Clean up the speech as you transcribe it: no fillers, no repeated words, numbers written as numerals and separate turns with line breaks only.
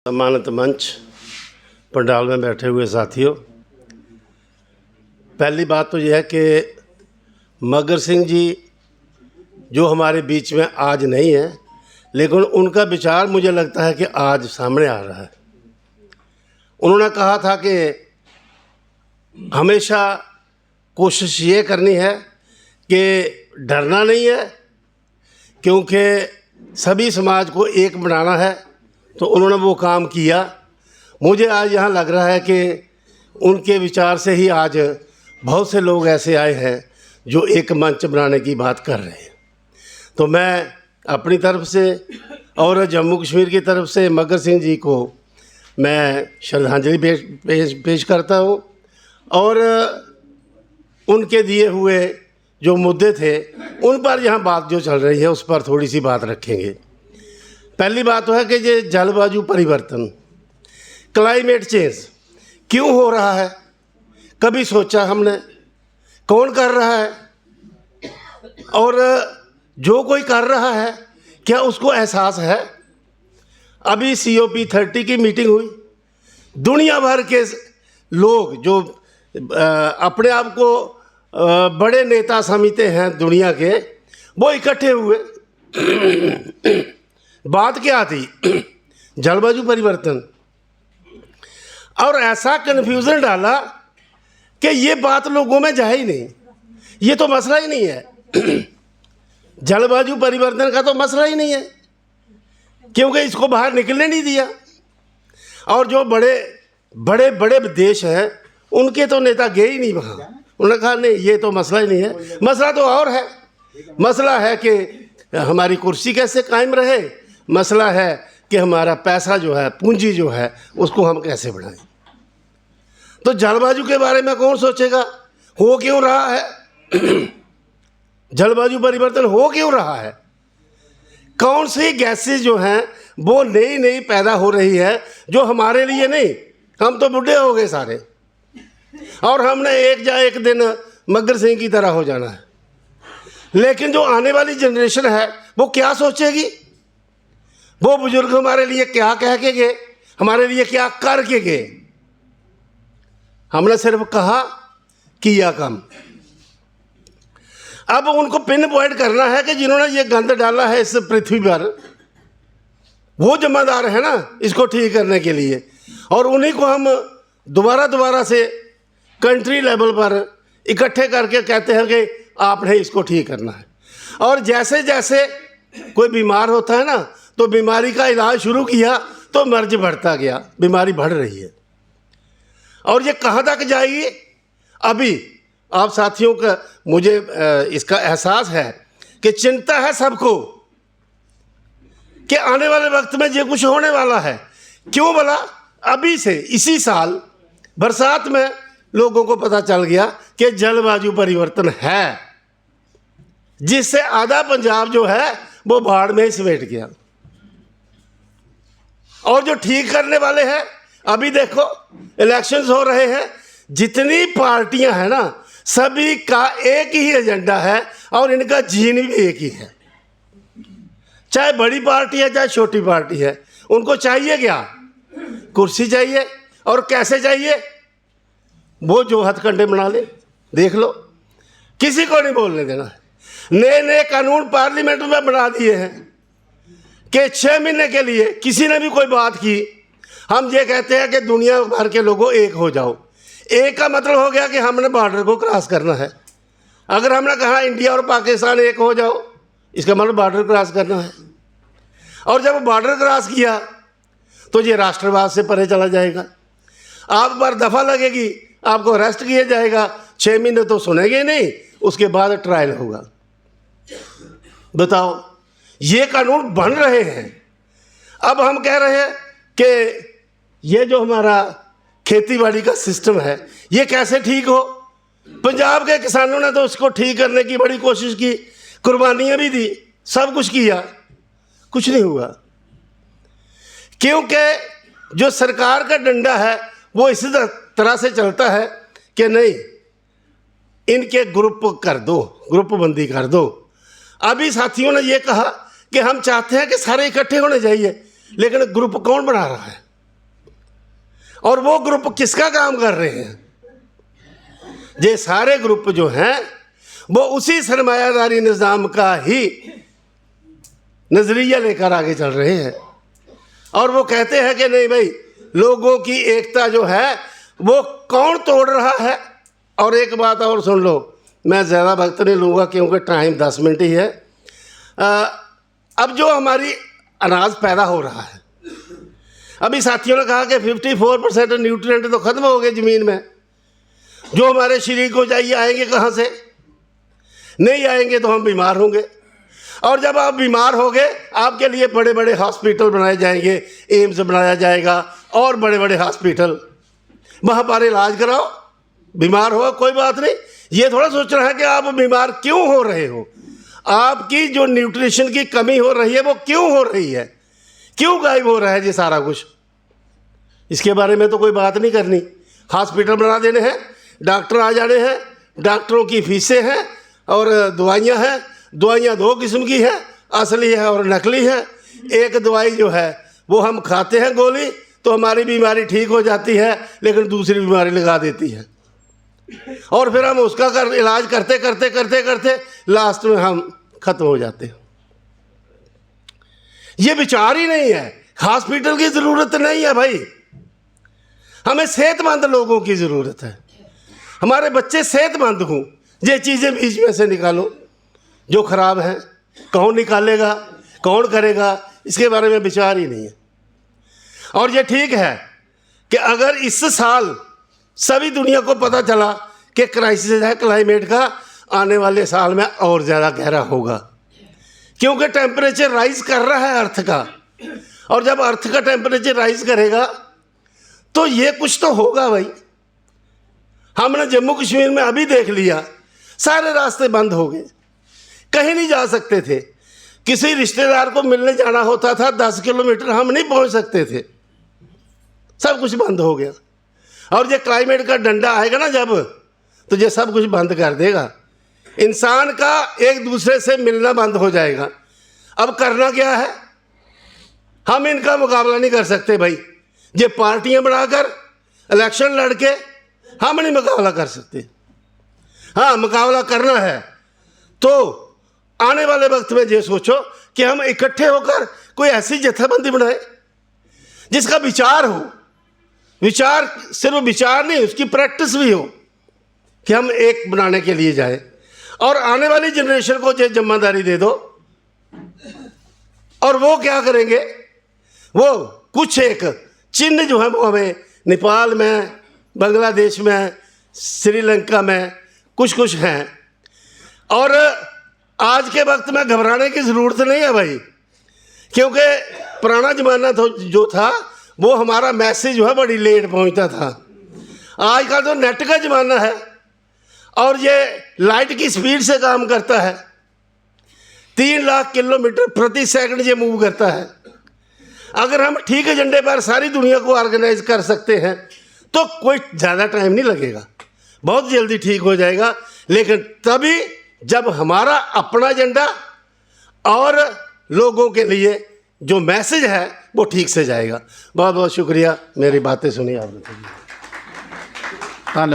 सम्मानित मंच, पंडाल में बैठे हुए साथियों, पहली बात तो यह है कि मगर सिंह जी जो हमारे बीच में आज नहीं है, लेकिन उनका विचार मुझे लगता है कि आज सामने आ रहा है। उन्होंने कहा था कि हमेशा कोशिश ये करनी है कि डरना नहीं है, क्योंकि सभी समाज को एक बनाना है। तो उन्होंने वो काम किया। मुझे आज यहाँ लग रहा है कि उनके विचार से ही आज बहुत से लोग ऐसे आए हैं जो एक मंच बनाने की बात कर रहे हैं। तो मैं अपनी तरफ से और जम्मू कश्मीर की तरफ से मगर सिंह जी को मैं श्रद्धांजलि पेश करता हूँ और उनके दिए हुए जो मुद्दे थे उन पर यहाँ बात जो चल रही है उस पर थोड़ी सी बात रखेंगे। पहली बात तो है कि ये जलवायु परिवर्तन, क्लाइमेट चेंज क्यों हो रहा है? कभी सोचा हमने? कौन कर रहा है? और जो कोई कर रहा है क्या उसको एहसास है? अभी COP30 की मीटिंग हुई, दुनिया भर के लोग जो अपने आप को बड़े नेता समझते हैं दुनिया के, वो इकट्ठे हुए। बात क्या थी? जलवायु परिवर्तन। और ऐसा कन्फ्यूज़न डाला कि ये बात लोगों में जाए ही नहीं, ये तो मसला ही नहीं है। जलवायु परिवर्तन का तो मसला ही नहीं है, क्योंकि इसको बाहर निकलने नहीं दिया। और जो बड़े बड़े बड़े देश हैं उनके तो नेता गए ही नहीं वहाँ। उन्होंने कहा नहीं, ये तो मसला ही नहीं है। मसला तो और है। मसला है कि हमारी कुर्सी कैसे कायम रहे, मसला है कि हमारा पैसा जो है, पूंजी जो है, उसको हम कैसे बढ़ाएं। तो जलवायु के बारे में कौन सोचेगा? हो क्यों रहा है? जलवायु परिवर्तन हो क्यों रहा है? कौन सी गैसेस जो हैं वो नई नई पैदा हो रही है जो हमारे लिए नहीं? हम तो बूढ़े हो गए सारे और हमने एक दिन मगर सिंह की तरह हो जाना है। लेकिन जो आने वाली जनरेशन है वो क्या सोचेगी? वो बुजुर्ग हमारे लिए क्या कह के गए, हमारे लिए क्या कर के गए? हमने सिर्फ कहा, किया कम। अब उनको पिन पॉइंट करना है कि जिन्होंने ये गंद डाला है इस पृथ्वी पर, वो जिम्मेदार है ना इसको ठीक करने के लिए। और उन्हीं को हम दोबारा से कंट्री लेवल पर इकट्ठे करके कहते हैं कि आपने इसको ठीक करना है। और जैसे जैसे कोई बीमार होता है ना, तो बीमारी का इलाज शुरू किया तो मर्ज बढ़ता गया, बीमारी बढ़ रही है। और ये कहाँ तक जाएगी? अभी आप साथियों का मुझे इसका एहसास है कि चिंता है सबको कि आने वाले वक्त में ये कुछ होने वाला है। क्यों बोला? अभी से इसी साल बरसात में लोगों को पता चल गया कि जलवायु परिवर्तन है, जिससे आधा पंजाब जो है वो बाढ़ में ही समेट गया। और जो ठीक करने वाले हैं, अभी देखो इलेक्शंस हो रहे हैं, जितनी पार्टियां हैं ना, सभी का एक ही एजेंडा है और इनका जीन भी एक ही है। चाहे बड़ी पार्टी है चाहे छोटी पार्टी है, उनको चाहिए क्या? कुर्सी चाहिए। और कैसे चाहिए? वो जो हथकंडे बना ले, देख लो, किसी को नहीं बोलने देना है। नए नए कानून पार्लियामेंट में बना दिए हैं कि 6 महीने के लिए किसी ने भी कोई बात की, हम ये कहते हैं कि दुनिया भर के लोगों एक हो जाओ। एक का मतलब हो गया कि हमने बॉर्डर को क्रॉस करना है। अगर हमने कहा इंडिया और पाकिस्तान एक हो जाओ, इसका मतलब बॉर्डर क्रॉस करना है। और जब बॉर्डर क्रॉस किया तो ये राष्ट्रवाद से परे चला जाएगा, आप पर दफ़ा लगेगी, आपको अरेस्ट किया जाएगा। 6 महीने तो सुनेंगे नहीं, उसके बाद ट्रायल होगा। बताओ, ये कानून बन रहे हैं। अब हम कह रहे हैं कि ये जो हमारा खेतीबाड़ी का सिस्टम है ये कैसे ठीक हो। पंजाब के किसानों ने तो उसको ठीक करने की बड़ी कोशिश की, कुर्बानियाँ भी दी, सब कुछ किया, कुछ नहीं हुआ। क्योंकि जो सरकार का डंडा है वो इसी तरह से चलता है कि नहीं, इनके ग्रुप कर दो, ग्रुप बंदी कर दो। अभी साथियों ने ये कहा कि हम चाहते हैं कि सारे इकट्ठे होने चाहिए, लेकिन ग्रुप कौन बना रहा है? और वो ग्रुप किसका काम कर रहे हैं? ये सारे ग्रुप जो हैं वो उसी सरमायादारी निज़ाम का ही नज़रिया लेकर आगे चल रहे हैं। और वो कहते हैं कि नहीं भाई, लोगों की एकता जो है वो कौन तोड़ रहा है। और एक बात और सुन लो, मैं ज़्यादा वक्त नहीं लूँगा क्योंकि टाइम 10 मिनट ही है। अब जो हमारी अनाज पैदा हो रहा है, अभी साथियों ने कहा कि 54% न्यूट्रिएंट तो ख़त्म हो गए ज़मीन में। जो हमारे शरीर को चाहिए आएंगे कहाँ से? नहीं आएंगे तो हम बीमार होंगे। और जब आप बीमार होंगे, आपके लिए बड़े बड़े हॉस्पिटल बनाए जाएंगे, एम्स बनाया जाएगा और बड़े बड़े हॉस्पिटल, वहाँ पर इलाज कराओ। बीमार हो कोई बात नहीं, ये थोड़ा सोचना है कि आप बीमार क्यों हो रहे हो। आपकी जो न्यूट्रिशन की कमी हो रही है वो क्यों हो रही है, क्यों गायब हो रहा है ये सारा कुछ, इसके बारे में तो कोई बात नहीं करनी। हॉस्पिटल बना देने हैं, डॉक्टर आ जाने हैं, डॉक्टरों की फीसें हैं और दवाइयाँ हैं। दवाइयाँ 2 किस्म की है, असली है और नकली है। एक दवाई जो है वो हम खाते हैं गोली तो हमारी बीमारी ठीक हो जाती है, लेकिन दूसरी बीमारी लगा देती है और फिर हम उसका इलाज करते करते करते करते लास्ट में हम ख़त्म हो जाते हैं। ये विचार ही नहीं है। हॉस्पिटल की ज़रूरत नहीं है भाई, हमें सेहतमंद लोगों की ज़रूरत है। हमारे बच्चे सेहतमंद हों, ये चीज़ें बीच में से निकालो जो ख़राब हैं। कौन निकालेगा, कौन करेगा, इसके बारे में विचार ही नहीं है। और ये ठीक है कि अगर इस साल सभी दुनिया को पता चला कि क्राइसिस है क्लाइमेट का, आने वाले साल में और ज़्यादा गहरा होगा, क्योंकि टेम्परेचर राइज कर रहा है अर्थ का। और जब अर्थ का टेम्परेचर राइज करेगा तो ये कुछ तो होगा भाई। हमने जम्मू कश्मीर में अभी देख लिया, सारे रास्ते बंद हो गए, कहीं नहीं जा सकते थे। किसी रिश्तेदार को मिलने जाना होता था 10 किलोमीटर, हम नहीं पहुंच सकते थे, सब कुछ बंद हो गया। और ये क्लाइमेट का डंडा आएगा ना जब, तो ये सब कुछ बंद कर देगा। इंसान का एक दूसरे से मिलना बंद हो जाएगा। अब करना क्या है? हम इनका मुकाबला नहीं कर सकते भाई। ये पार्टियां बनाकर इलेक्शन लड़के हम नहीं मुकाबला कर सकते। हाँ, मुकाबला करना है तो आने वाले वक्त में ये सोचो कि हम इकट्ठे होकर कोई ऐसी जत्थेबंदी बनाए जिसका विचार हो। विचार सिर्फ विचार नहीं, उसकी प्रैक्टिस भी हो कि हम एक बनाने के लिए जाए। और आने वाली जनरेशन को ये जिम्मेदारी दे दो। और वो क्या करेंगे? वो कुछ एक चिन्ह जो है वो हमें नेपाल में, बांग्लादेश में, श्रीलंका में कुछ हैं। और आज के वक्त में घबराने की ज़रूरत नहीं है भाई, क्योंकि पुराना ज़माना जो था वो हमारा मैसेज जो है बड़ी लेट पहुंचता था। आज का तो नेट का ज़माना है और ये लाइट की स्पीड से काम करता है। 3 लाख किलोमीटर प्रति सेकंड ये मूव करता है। अगर हम ठीक एजेंडे पर सारी दुनिया को ऑर्गेनाइज कर सकते हैं तो कोई ज़्यादा टाइम नहीं लगेगा, बहुत जल्दी ठीक हो जाएगा। लेकिन तभी जब हमारा अपना एजेंडा और लोगों के लिए जो मैसेज है वो ठीक से जाएगा। बहुत बहुत शुक्रिया, मेरी बातें सुनी आपने।